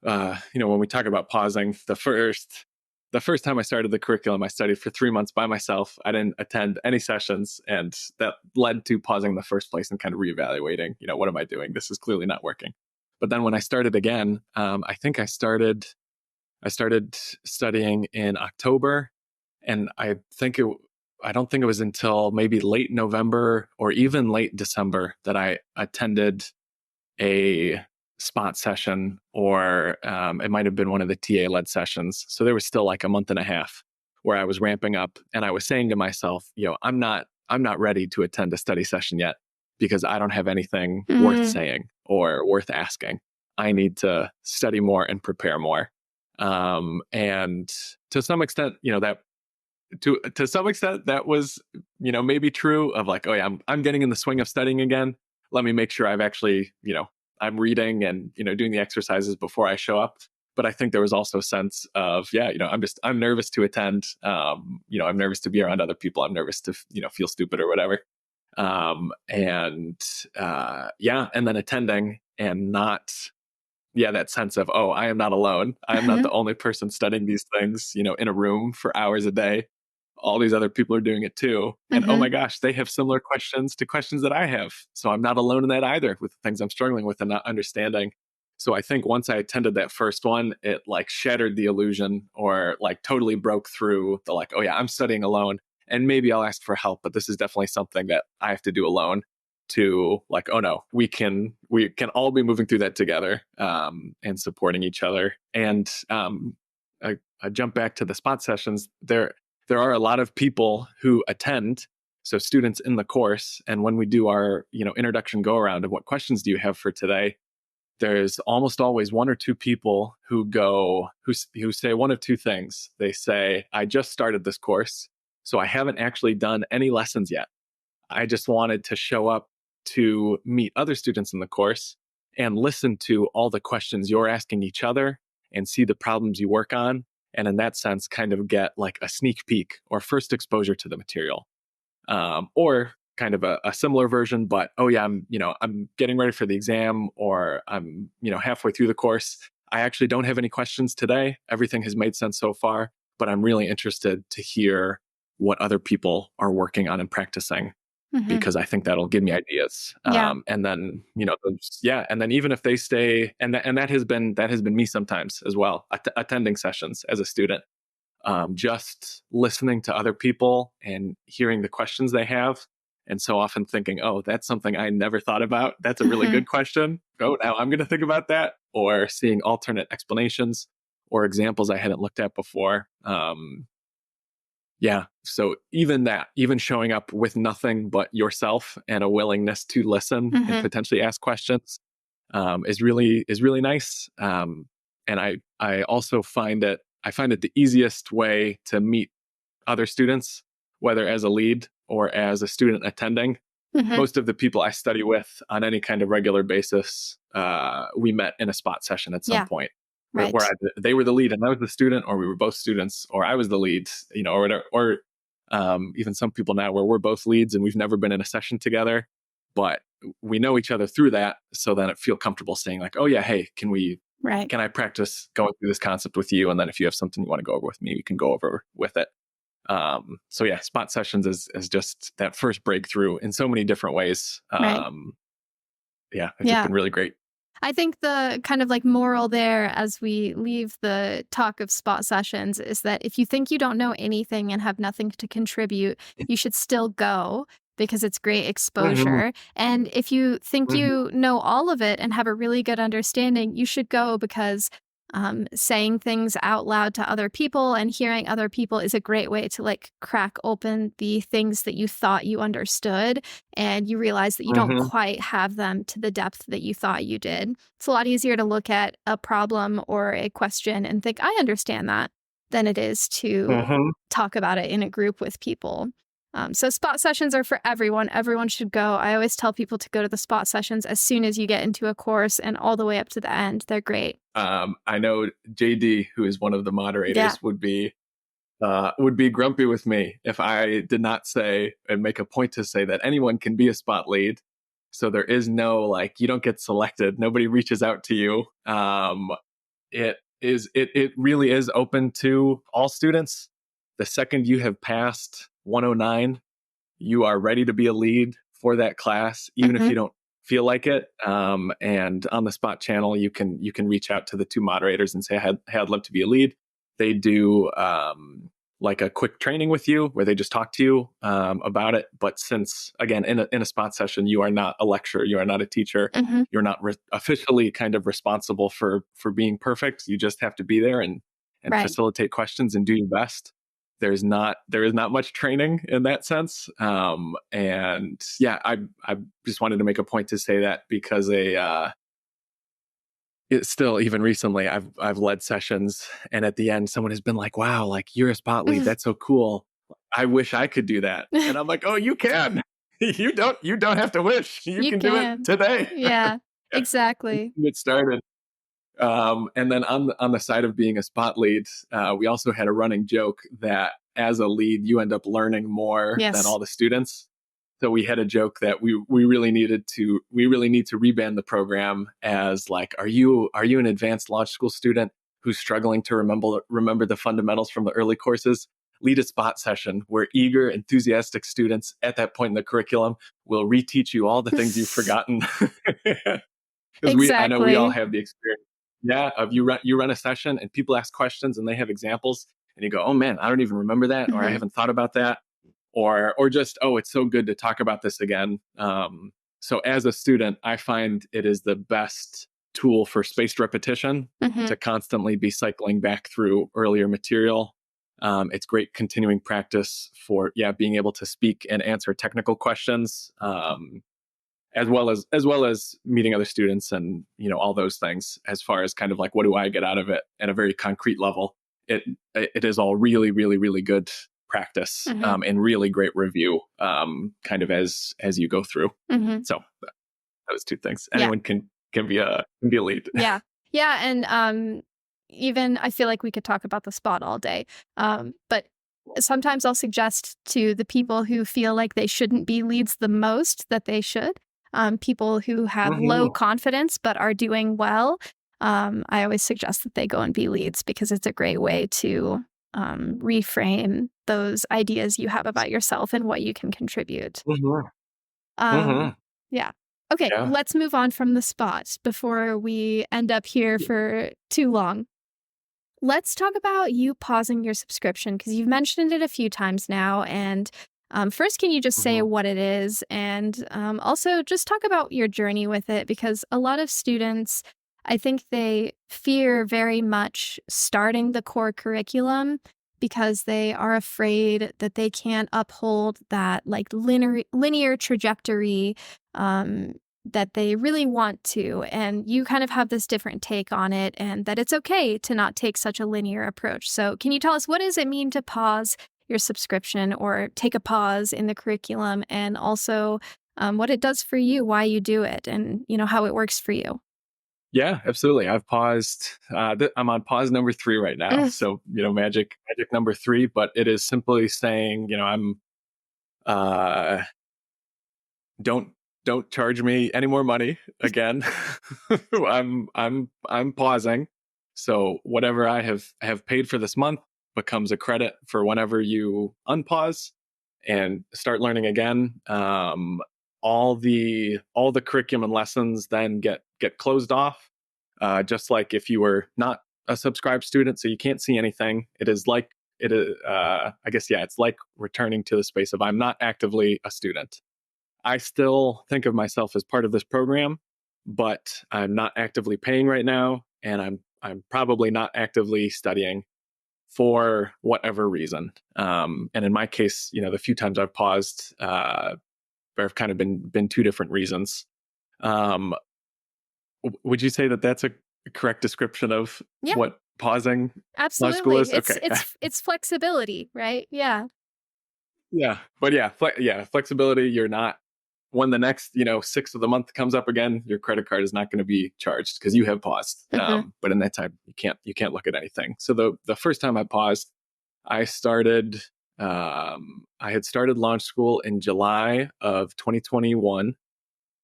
we talk about pausing, the first time I started the curriculum, I studied for 3 months by myself. I didn't attend any sessions, and that led to pausing in the first place and kind of reevaluating. What am I doing? This is clearly not working. But then when I started again, I think I started studying in October, and I don't think it was until maybe late November or even late December that I attended a spot session, or it might have been one of the TA led sessions. So there was still like a month and a half where I was ramping up, and I was saying to myself, I'm not ready to attend a study session yet, because I don't have anything worth Mm, saying or worth asking. I need to study more and prepare more. And to some extent, that was, maybe true of like, oh yeah, I'm getting in the swing of studying again. Let me make sure I've actually, I'm reading and, doing the exercises before I show up. But I think there was also a sense of, yeah, I'm nervous to attend. I'm nervous to be around other people. I'm nervous to, feel stupid or whatever. And yeah, and then attending and not yeah, that sense of, oh, I am not alone. I am not Mhm. the only person studying these things, in a room for hours a day. All these other people are doing it too. And oh my Mhm. gosh, they have similar questions to questions that I have. So I'm not alone in that either with the things I'm struggling with and not understanding. So I think once I attended that first one, it like shattered the illusion or like totally broke through the like, oh yeah, I'm studying alone and maybe I'll ask for help, but this is definitely something that I have to do alone to like, oh no, we can all be moving through that together and supporting each other. And I jump back to the spot sessions. There are a lot of people who attend, so students in the course, and when we do our introduction go around of what questions do you have for today, there's almost always one or two people who say one of two things. They say, I just started this course, so I haven't actually done any lessons yet. I just wanted to show up to meet other students in the course and listen to all the questions you're asking each other and see the problems you work on. And in that sense, kind of get like a sneak peek or first exposure to the material. Or kind of a similar version, but oh yeah, I'm getting ready for the exam or I'm, halfway through the course. I actually don't have any questions today. Everything has made sense so far, but I'm really interested to hear what other people are working on and practicing Mhm. because I think that'll give me ideas. Yeah. And then yeah, and then even if they stay, and that has been me sometimes as well, attending sessions as a student, just listening to other people and hearing the questions they have. And so often thinking, oh, that's something I never thought about. That's a really Mhm. good question. Oh, now I'm going to think about that. Or seeing alternate explanations or examples I hadn't looked at before. Yeah. So even showing up with nothing but yourself and a willingness to listen and Mhm. potentially ask questions is really nice. And I also find it the easiest way to meet other students, whether as a lead or as a student attending. Mhm. Most of the people I study with on any kind of regular basis, we met in a spot session at some Yeah. point, where Right. they were the lead and I was the student, or we were both students, or I was the lead, or whatever. Or even some people now where we're both leads and we've never been in a session together, but we know each other through that. So then it feel comfortable saying like, oh yeah, hey, Right. can I practice going through this concept with you? And then if you have something you want to go over with me, we can go over with it. So yeah, spot sessions is just that first breakthrough in so many different ways. Right. Yeah, it's just Yeah. been really great. I think the kind of like moral there as we leave the talk of spot sessions is that if you think you don't know anything and have nothing to contribute, you should still go because it's great Mhm, exposure. And if you think mhm, you know all of it and have a really good understanding, you should go because saying things out loud to other people and hearing other people is a great way to like crack open the things that you thought you understood and you realize that you don't mhm, quite have them to the depth that you thought you did. It's a lot easier to look at a problem or a question and think, I understand that, than it is to mhm. talk about it in a group with people. So, spot sessions are for everyone. Everyone should go. I always tell people to go to the spot sessions as soon as you get into a course and all the way up to the end. They're great. I know JD, who is one of the Yeah. moderators, would be grumpy with me if I did not say and make a point to say that anyone can be a spot lead. So there is no like you don't get selected. Nobody reaches out to you. It really is open to all students. The second you have passed 109, you are ready to be a lead for that class, even if Hmm. you don't feel like it. And on the spot channel, you can reach out to the two moderators and say, hey, I'd love to be a lead. They do like a quick training with you where they just talk to you about it. But since again, in a spot session, you are not a lecturer, you are not a teacher, Hmm. you're not officially kind of responsible for being perfect. You just have to be there and Right. facilitate questions and do your best. There is not much training in that sense. And yeah, I just wanted to make a point to say that because it's still even recently I've led sessions and at the end someone has been like, wow, like you're a spot lead, that's so cool, I wish I could do that. And I'm like, oh, you can. You don't have to wish, you You can do it can. today. Yeah, Yeah, you exactly. can get started. And then on the side of being a spot lead, we also had a running joke that as a lead, you end up learning more than Yes. all the students. So we had a joke that we really need to rebrand the program as like, are you an advanced launch school student who's struggling to remember the fundamentals from the early courses? Lead a spot session where eager, enthusiastic students at that point in the curriculum will reteach you all the things you've forgotten. Because I know we all Exactly. have the experience. Yeah, of you run a session and people ask questions and they have examples and you go, oh man, I don't even remember that, or I Mhm. haven't thought about that, or just, oh, it's so good to talk about this again. So as a student, I find it is the best tool for spaced repetition Mhm. to constantly be cycling back through earlier material. It's great continuing practice for being able to speak and answer technical questions. As well as meeting other students and all those things, as far as kind of like what do I get out of it at a very concrete level. It is all really really really good practice, Mhm. and really great review, kind of as you go through. Mhm. So those two things, Yeah. anyone can be a lead. Yeah. Yeah, and, even I feel like we could talk about the spot all day, but sometimes I'll suggest to the people who feel like they shouldn't be leads the most that they should, people who have low Hmm. confidence but are doing well, I always suggest that they go and be leads because it's a great way to, reframe those ideas you have about yourself and what you can contribute. Hmm. Um, Hmm. yeah. Okay, Yeah. let's move on from the spot before we end up here for too long. Let's talk about you pausing your subscription because you've mentioned it a few times now. And first, can you just say Hmm. what it is? And also just talk about your journey with it because a lot of students, I think they fear very much starting the core curriculum because they are afraid that they can't uphold that like linear trajectory um, that they really want to. And you kind of have this different take on it, and that it's okay to not take such a linear approach. So, can you tell us what does it mean to pause your subscription or take a pause in the curriculum, and also what it does for you, why you do it, and how it works for you? Yeah, absolutely. I've paused. I'm on pause number 3 right now. Mm. So magic number 3. But it is simply saying, I'm uh, don't don't charge me any more money again. I'm pausing. So whatever I have paid for this month becomes a credit for whenever you unpause and start learning again. All the curriculum and lessons then get closed off, just like if you were not a subscribed student, so you can't see anything. It is like it is. I guess it's like returning to the space of I'm not actively a student. I still think of myself as part of this program, but I'm not actively paying right now, and I'm probably not actively studying for whatever reason. And in my case, the few times I've paused, there have kind of been two different reasons. Um, would you say that that's a correct description of Yeah, what pausing law school absolutely. is? It's Okay. it's it's flexibility, right? Yeah. Yeah, but flexibility. You're not, when the next 6th of the month comes up again, your credit card is not going to be charged because you have paused. Hmm. But in that time, you can't look at anything. So the first time I paused, I started. I had started launch school in July of 2021.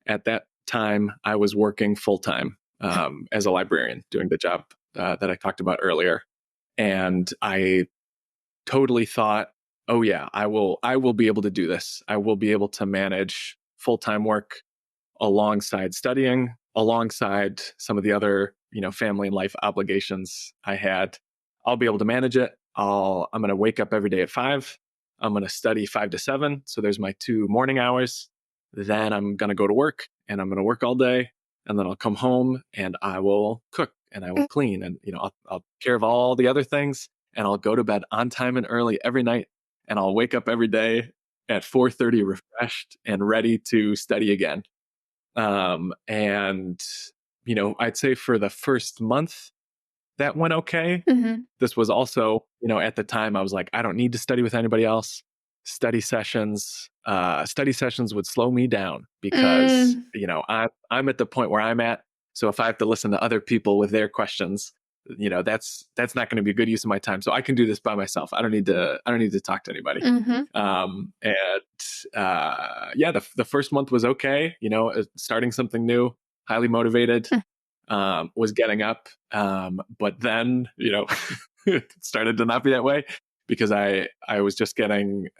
At that time, I was working full time, as a librarian, doing the job that I talked about earlier, and I totally thought, oh yeah, I will be able to do this. I will be able to manage full-time work alongside studying, alongside some of the other, family and life obligations I had. I'll be able to manage it. I'm going to wake up every day at 5. I'm going to study 5 to 7. So there's my 2 morning hours. Then I'm going to go to work and I'm going to work all day. And then I'll come home and I will cook and I will clean and, I'll take care of all the other things, and I'll go to bed on time and early every night. And I'll wake up every day at 4:30 refreshed and ready to study again. And I'd say for the first month that went okay. Hmm. This was also, at the time I was like, I don't need to study with anybody else. Study sessions would slow me down because Mm. I'm at the point where I'm at. So if I have to listen to other people with their questions, that's not going to be a good use of my time. So I can do this by myself. I don't need to talk to anybody. Mm-hmm. And the first month was okay. Starting something new, highly motivated, was getting up. But then, it started to not be that way because I was starting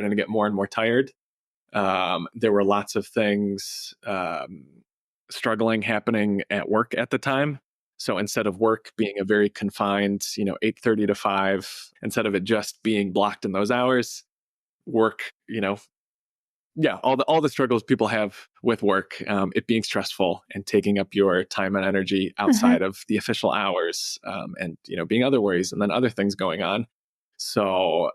to get more and more tired. There were lots of things struggling happening at work at the time. So instead of work being a very confined, 8:30 to 5, instead of it just being blocked in those hours, work, yeah, all the struggles people have with work, it being stressful and taking up your time and energy Mm-hmm. outside of the official hours, and being other worries and then other things going on. So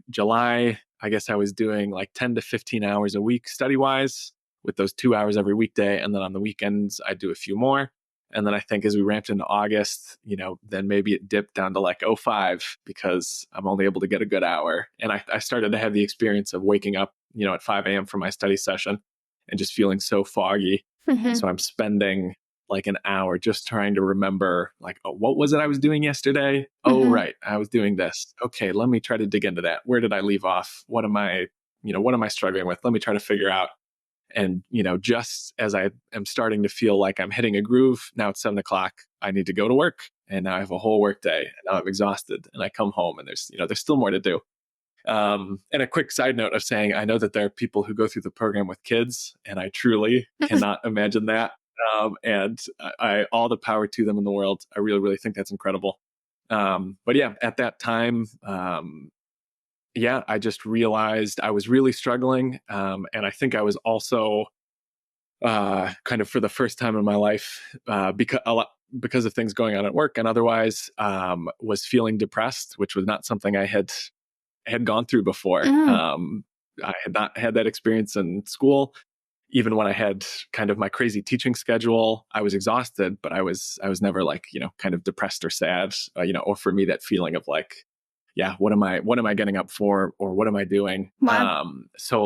July, I guess I was doing like 10 to 15 hours a week study wise, with those 2 hours every weekday, and then on the weekends I do a few more. And then I think as we ramped into August, then maybe it dipped down to like 05 because I'm only able to get a good hour. And I started to have the experience of waking up, at 5 a.m. for my study session and just feeling so foggy. Mm-hmm. So I'm spending like an hour just trying to remember, like, oh, what was it I was doing yesterday? Oh, Mm-hmm. right, I was doing this. Okay, let me try to dig into that. Where did I leave off? What am I struggling with? Let me try to figure out. And, just as I am starting to feel like I'm hitting a groove, now it's 7 o'clock. I need to go to work. And now I have a whole work day and now I'm exhausted and I come home and there's still more to do. And a quick side note of saying, I know that there are people who go through the program with kids, and I truly cannot imagine that. And all the power to them in the world. I really, really think that's incredible. But yeah, at that time, yeah, I just realized I was really struggling. And I think I was also kind of for the first time in my life, because of things going on at work and otherwise, was feeling depressed, which was not something I had gone through before. Mm-hmm. I had not had that experience in school. Even when I had kind of my crazy teaching schedule, I was exhausted, but I was never like, kind of depressed or sad, or for me, that feeling of like, yeah, what am I getting up for, or what am I doing? Wow. So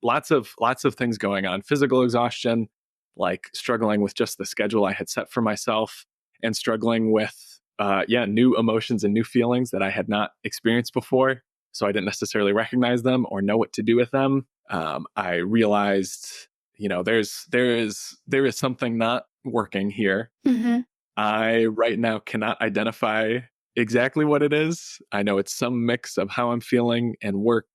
lots of things going on, physical exhaustion, like struggling with just the schedule I had set for myself, and struggling with, new emotions and new feelings that I had not experienced before. So I didn't necessarily recognize them or know what to do with them. I realized, there is something not working here. Mm-hmm. I right now cannot identify exactly what it is. I know it's some mix of how I'm feeling and work,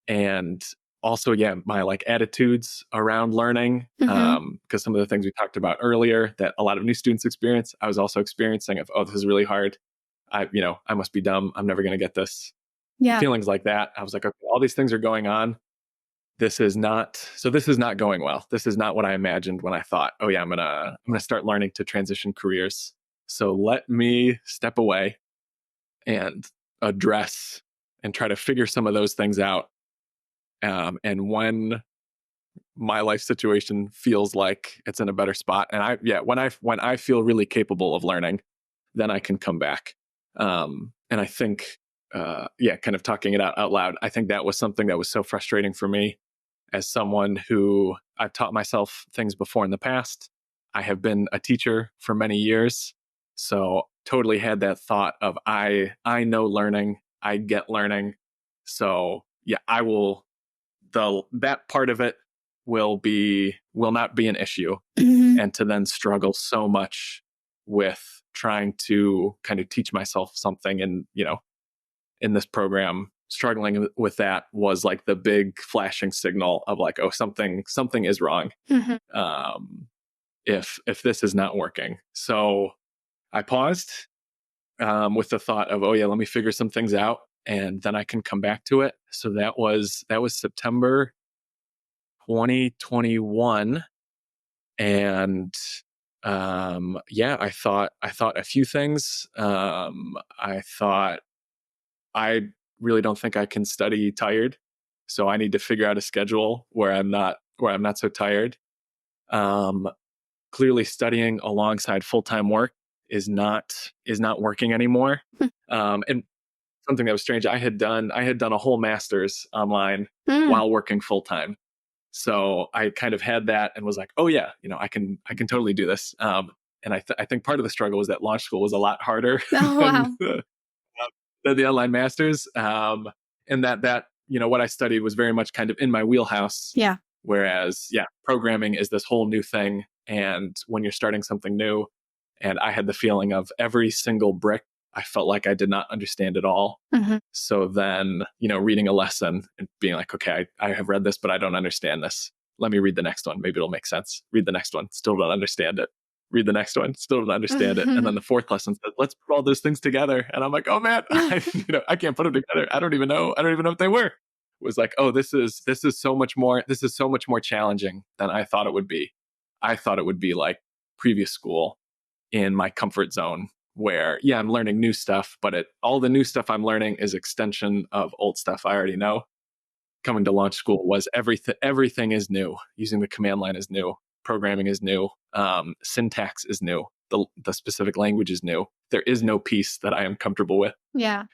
and also, yeah, my like attitudes around learning. Mm-hmm. Because some of the things we talked about earlier that a lot of new students experience, I was also experiencing of, oh, this is really hard. I must be dumb. I'm never going to get this. Yeah. Feelings like that. I was like, okay, all these things are going on. This is not going well. This is not what I imagined when I thought, oh yeah, I'm gonna start learning to transition careers. So let me step away and address and try to figure some of those things out. And when my life situation feels like it's in a better spot, and when I feel really capable of learning, then I can come back. And I think, kind of talking it out loud, I think that was something that was so frustrating for me as someone who I've taught myself things before in the past. I have been a teacher for many years. So totally had that thought of I know learning, I get learning. So yeah, that part of it will not be an issue. Mm-hmm. And to then struggle so much with trying to kind of teach myself something, and in this program, struggling with that was like the big flashing signal of like, oh, something is wrong. Mm-hmm. If this is not working. So I paused, with the thought of, oh yeah, let me figure some things out and then I can come back to it. So that was September 2021. And I thought a few things. I thought, I really don't think I can study tired. So I need to figure out a schedule where I'm not so tired. Um, Clearly studying alongside full-time work is not working anymore. And something that was strange, I had done a whole master's online Mm. while working full-time. So I kind of had that and was like, oh yeah, I can totally do this. And I think part of the struggle was that launch school was a lot harder Oh, than wow. the online masters. And what I studied was very much kind of in my wheelhouse. Yeah. Whereas, yeah, programming is this whole new thing. And when you're starting something new, and I had the feeling of every single brick, I felt like I did not understand it all. Mhm. So then, reading a lesson and being like, okay, I have read this, but I don't understand this. Let me read the next one. Maybe it'll make sense. Read the next one. Still don't understand it. Read the next one. Still don't understand it. And then the fourth lesson says, let's put all those things together. And I'm like, oh man, I can't put them together. I don't even know. I don't even know what they were. It was like, oh, this is so much more. This is so much more challenging than I thought it would be. I thought it would be like previous school in my comfort zone where, yeah, I'm learning new stuff, but all the new stuff I'm learning is extension of old stuff I already know. Coming to launch school was everything is new. Using the command line is new. Programming is new. Syntax is new. The specific language is new. There is no piece that I am comfortable with. Yeah.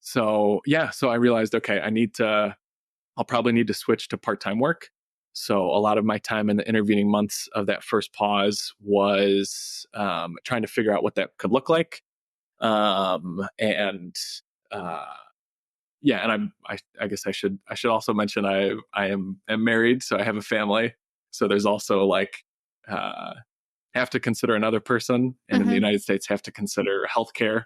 So I realized, okay, I'll probably need to switch to part-time work. So a lot of my time in the intervening months of that first pause was trying to figure out what that could look like. And yeah, and I guess I should also mention I am married, so I have a family. So there's also like have to consider another person, and in the Mhm. United States have to consider healthcare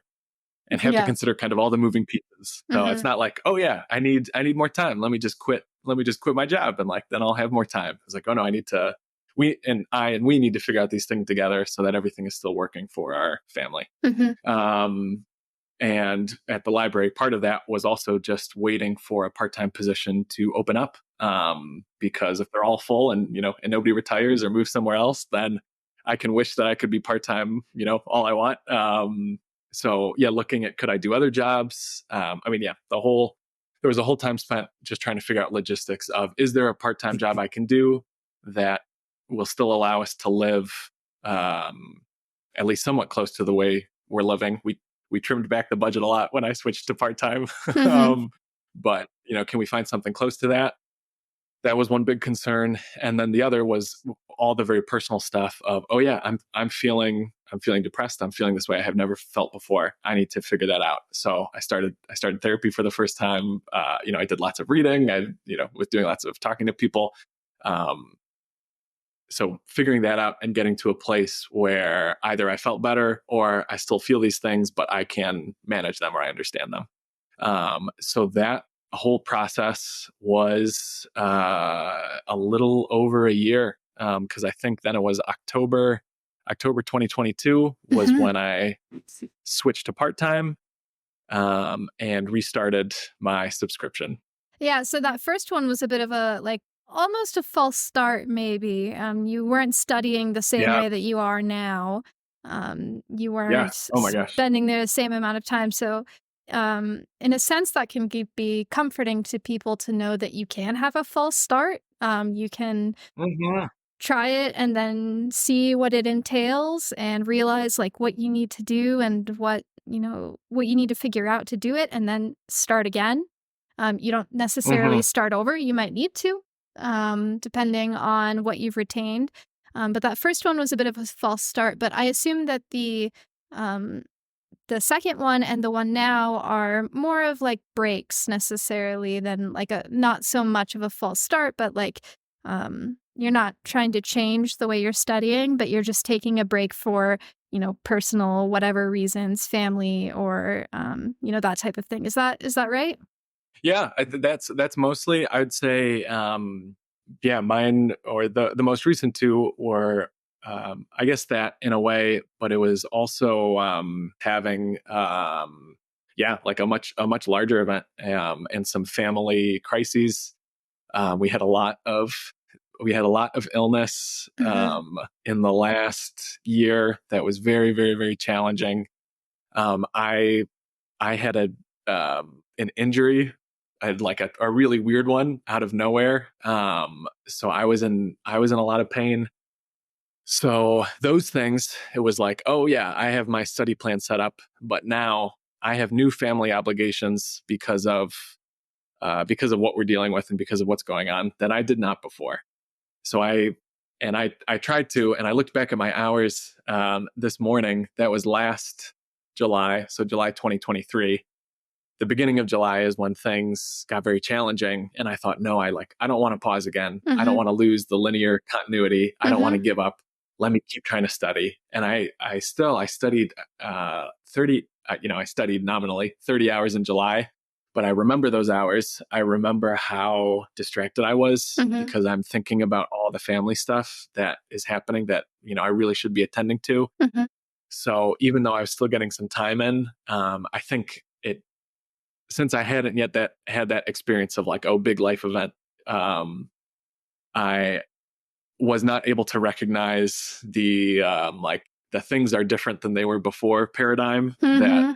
and have to Yeah. consider kind of all the moving pieces. So it's Mhm. not like, oh yeah, I need more time. Let me just quit. Let me just quit my job, and like then I'll have more time. It's like, oh no, I need to. We need to figure out these things together so that everything is still working for our family. Mhm. Um, and at the library, part of that was also just waiting for a part-time position to open up. Because if they're all full and nobody retires or moves somewhere else, then I can wish that I could be part-time, all I want. So yeah, looking at could I do other jobs? Yeah, there was a whole time spent just trying to figure out logistics of is there a part-time job I can do that will still allow us to live um, at least somewhat close to the way we're living. We trimmed back the budget a lot when I switched to part-time. Mhm. But can we find something close to that? That was one big concern. And then the other was all the very personal stuff of, oh yeah, I'm feeling depressed. I'm feeling this way I have never felt before. I need to figure that out. So I started therapy for the first time. I did lots of reading. I was doing lots of talking to people. Um, so figuring that out and getting to a place where either I felt better or I still feel these things, but I can manage them or I understand them. So that whole process was a little over a year because I think then it was October 2022 was Mhm. when I switched to part time and restarted my subscription. Yeah, so that first one was a bit of a, like, almost a false start maybe. You weren't studying the same Yeah. way that you are now. You Yeah. weren't Oh my gosh. spending the same amount of time, so, in a sense, that can be comforting to people to know that you can have a false start. You can Mhm. try it and then see what it entails and realize, like, what you need to do and what you need to figure out to do it, and then start again. You don't necessarily Mhm. start over, you might need to, depending on what you've retained. But that first one was a bit of a false start, but I assume that um, the second one and the one now are more of, like, breaks necessarily than, like, a not so much of a false start, but, like, you're not trying to change the way you're studying, but you're just taking a break for, personal whatever reasons, family or, that type of thing. Is that right? Yeah, that's mostly I'd say yeah, mine or the most recent two were I guess that in a way, but it was also having yeah, like a much larger event and some family crises. We had a lot of illness Mhm. in the last year that was very, very, very challenging. I had an injury. I had like a really weird one out of nowhere. So I was in a lot of pain. So those things, it was like, oh yeah, I have my study plan set up, but now I have new family obligations because of what we're dealing with and because of what's going on that I did not before. So And I tried to, and I looked back at my hours this morning. That was last July, so July 2023. The beginning of July is when things got very challenging, and I thought, no, I don't want to pause again. I don't Mm-hmm. want to lose the linear continuity. I don't want to Mm-hmm. give up. Let me keep trying to study. And I studied 30. I studied nominally 30 hours in July, but I remember those hours. I remember how distracted I was Mm-hmm. because I'm thinking about all the family stuff that is happening that I really should be attending to. Mm-hmm. So even though I was still getting some time in, I think it since I hadn't yet had that experience of like, oh, big life event, I was not able to recognize the things are different than they were before paradigm that Mm-hmm.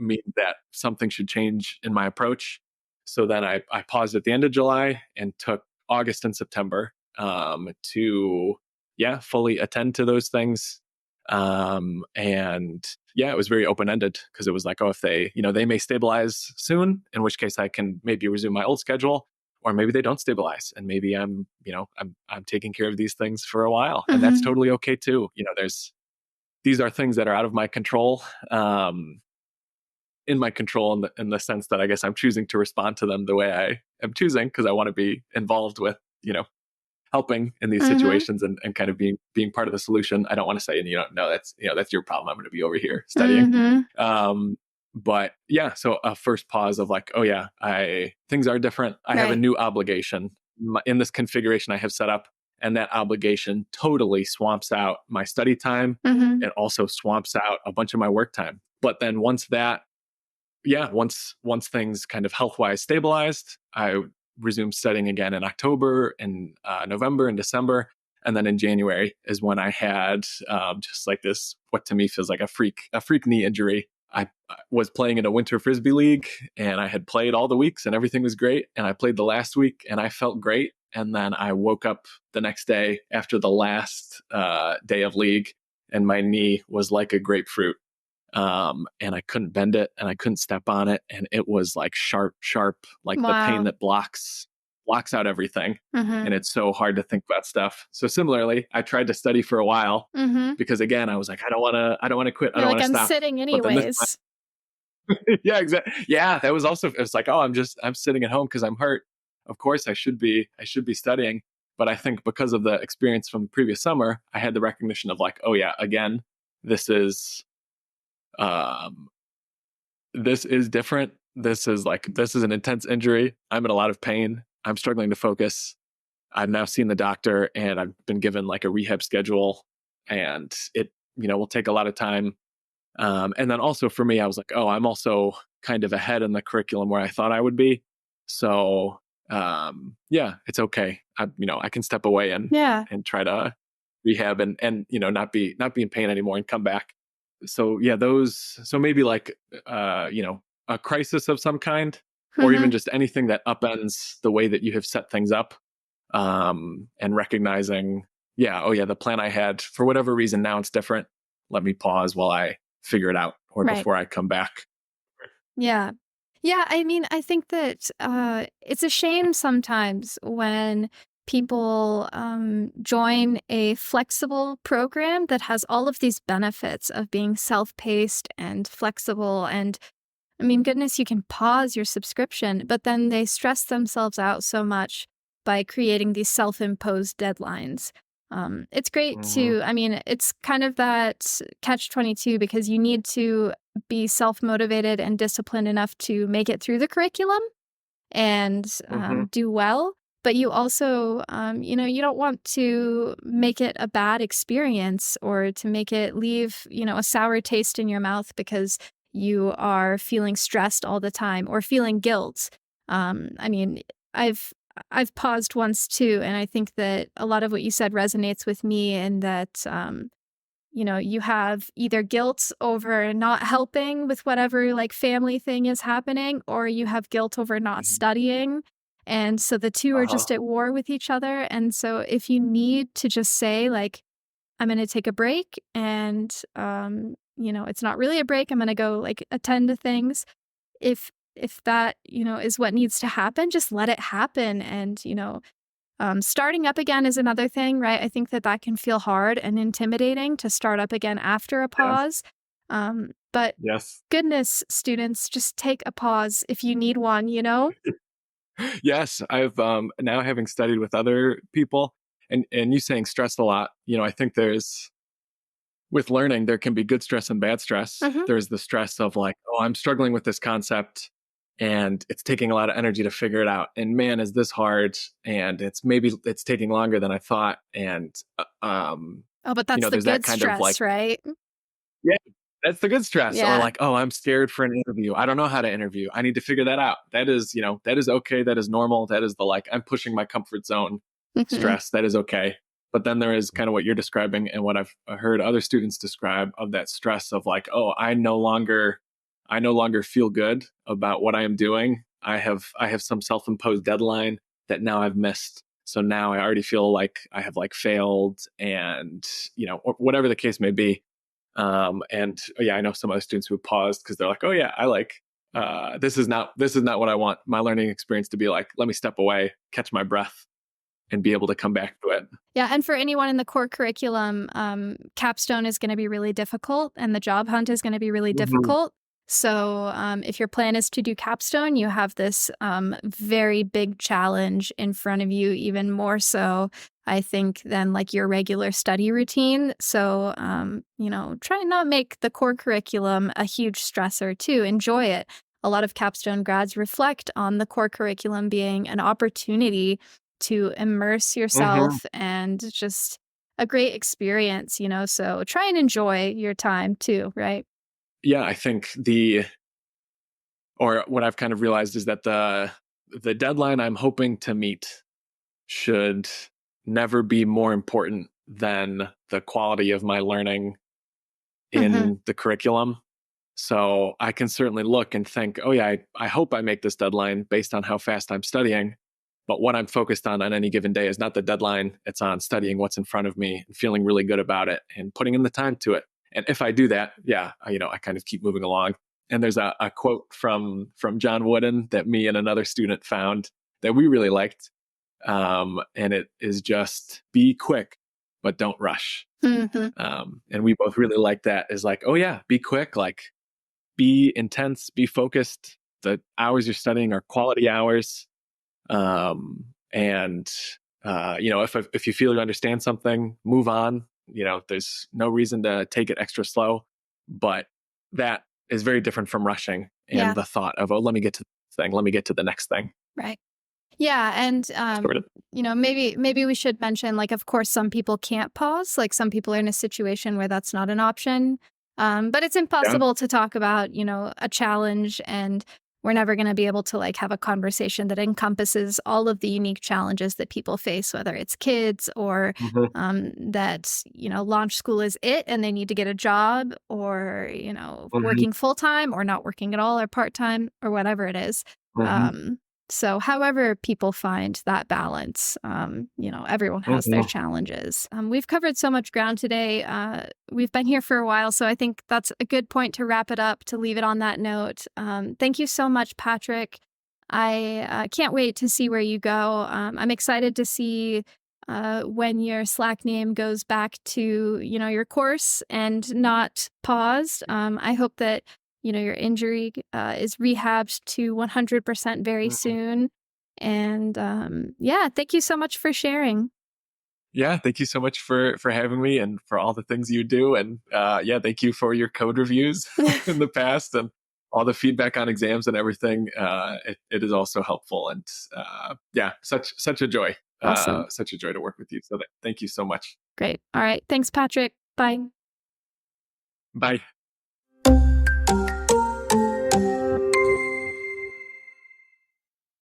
mean that something should change in my approach. So then I paused at the end of July and took August and September to, yeah, fully attend to those things. And yeah, it was very open ended because it was like, oh, if they may stabilize soon, in which case I can maybe resume my old schedule, or maybe they don't stabilize and maybe I'm taking care of these things for a while, and that's Mm-hmm. totally okay too. These are things that are out of my control. In my control in the sense that I guess I'm choosing to respond to them the way I am choosing because I want to be involved with, helping in these Mm-hmm. situations and kind of being part of the solution. I don't want to say, no, that's your problem. I'm going to be over here studying. Mm-hmm. Um, but yeah, so a first pause of like, oh yeah, things are different. I have a Right. new obligation in this configuration I have set up, and that obligation totally swamps out my study time. Mm-hmm. It also swamps out a bunch of my work time. But then once things kind of health wise stabilized, I resumed studying again in October and November and December. And then in January is when I had just like this, what to me feels like a freak knee injury. I was playing in a winter frisbee league, and I had played all the weeks and everything was great. And I played the last week and I felt great. And then I woke up the next day after the last day of league, and my knee was like a grapefruit, and I couldn't bend it and I couldn't step on it, and it was like sharp, like the pain Wow. that blocks out everything, Mm-hmm. and it's so hard to think about stuff. So similarly, I tried to study for a while Mm-hmm. because again, I was like, I don't want to quit, I You're don't like, want to I'm stop. sitting But then this anyways. yeah, exactly. Yeah, that was also, it's like, oh, I'm sitting at home because I'm hurt. Of course I should be studying. But I think because of the experience from the previous summer, I had the recognition of like, oh yeah, again, this is um this is different. This is an intense injury. I'm in a lot of pain. I'm struggling to focus. I've now seen the doctor and I've been given like a rehab schedule, and it will take a lot of time. And then also for me, I was like, oh, I'm also kind of ahead in the curriculum where I thought I would be. So yeah, it's okay. I can step away and Yeah. try to rehab and not be in pain anymore and come back. So yeah, so maybe like a crisis of some kind, or even Mm-hmm. just anything that upends the way that you have set things up, and recognizing, yeah, oh yeah, the plan I had for whatever reason now it's different. Let me pause while I figure it out, or Right. before I come back. Yeah. Yeah, I mean, I think that it's a shame sometimes when people join a flexible program that has all of these benefits of being self-paced and flexible. And I mean, goodness, you can pause your subscription, but then they stress themselves out so much by creating these self-imposed deadlines. It's great Hmm. to, I mean, it's kind of that catch-22 because you need to be self-motivated and disciplined enough to make it through the curriculum and Hmm. do well. But you also, you don't want to make it a bad experience or to make it leave, a sour taste in your mouth because you are feeling stressed all the time or feeling guilt. I mean, I've I've paused once too, and I think that a lot of what you said resonates with me in that you have either guilt over not helping with whatever like family thing is happening, or you have guilt over not Hmm. studying. And so the two are Uh-huh. just at war with each other. And so if you need to just say, like, I'm going to take a break and, it's not really a break, I'm going to go like attend to things. If that, is what needs to happen, just let it happen and, Starting up again is another thing, right? I think that that can feel hard and intimidating to start up again after a Yes. pause. But Yes. goodness, students, just take a pause if you need one, you know? Yes. I've now having studied with other people and you saying stressed a lot, I think there's with learning, there can be good stress and bad stress. Mhm. There's the stress of like, oh, I'm struggling with this concept and it's taking a lot of energy to figure it out. And man, is this hard? And it's taking longer than I thought. And, Oh, but that's the there's that good kind of like, stress, right? yeah, that's the good stress. Or Yeah. like, oh, I'm scared for an interview. I don't know how to interview. I need to figure that out. That is okay. That is normal. That is the like, I'm pushing my comfort zone Mhm. stress. That is okay. But then there is kind of what you're describing and what I've heard other students describe of that stress of like, oh, I no longer feel good about what I am doing. I have some self-imposed deadline that now I've missed. So now I already feel like I have like failed and, or whatever the case may be. And yeah, I know some other students who paused because they're like, oh yeah, I like this is not what I want my learning experience to be like. Let me step away, catch my breath, and be able to come back to it. Yeah, and for anyone in the core curriculum, capstone is gonna be really difficult, and the job hunt is gonna be really Mhm. difficult. So, if your plan is to do capstone, you have this, very big challenge in front of you, even more so, I think, than, like, your regular study routine. So, try and not make the core curriculum a huge stressor too, enjoy it. A lot of capstone grads reflect on the core curriculum being an opportunity to immerse Mhm. yourself and just a great experience, so try and enjoy your time too, right? Yeah, I think the or what I've kind of realized is that the deadline I'm hoping to meet should never be more important than the quality of my learning Mhm. in the curriculum. So I can certainly look and think, oh, yeah, I hope I make this deadline based on how fast I'm studying. But what I'm focused on any given day is not the deadline. It's on studying what's in front of me and feeling really good about it and putting in the time to it. And if I do that, yeah, I kind of keep moving along. And there's a quote from John Wooden that me and another student found that we really liked. And it is just be quick, but don't rush. Mhm. And we both really like that is like, oh yeah, be quick, like be intense, be focused. The hours you're studying are quality hours. And if you feel you understand something, move on. There's no reason to take it extra slow, but that is very different from rushing and Yeah, the thought of, oh, let me get to this thing, let me get to the next thing. right. Yeah, and, Sort of. maybe we should mention, like, of course, some people can't pause, like, some people are in a situation where that's not an option, but it's Yeah. impossible to talk about, a challenge, and we're never gonna be able to, like, have a conversation that encompasses all of the unique challenges that people face, whether it's kids or, Hmm. that, launch school is it and they need to get a job or, Hmm. working full-time or not working at all or part-time or whatever it is. Hmm. Um so, however people find that balance, everyone has their Hmm. challenges. We've covered so much ground today. We've been here for a while, so I think that's a good point to wrap it up, to leave it on that note. Thank you so much, Patrick. I can't wait to see where you go. I'm excited to see when your Slack name goes back to, your course and not paused. I hope that your injury is rehabbed to 100% very Hmm. soon. And yeah, thank you so much for sharing. Yeah, thank you so much for having me and for all the things you do. And yeah, thank you for your code reviews in the past and all the feedback on exams and everything. It is also helpful. And yeah, such a joy, Awesome. such a joy to work with you. So thank you so much. Great. All right. Thanks, Patrick. Bye. Bye.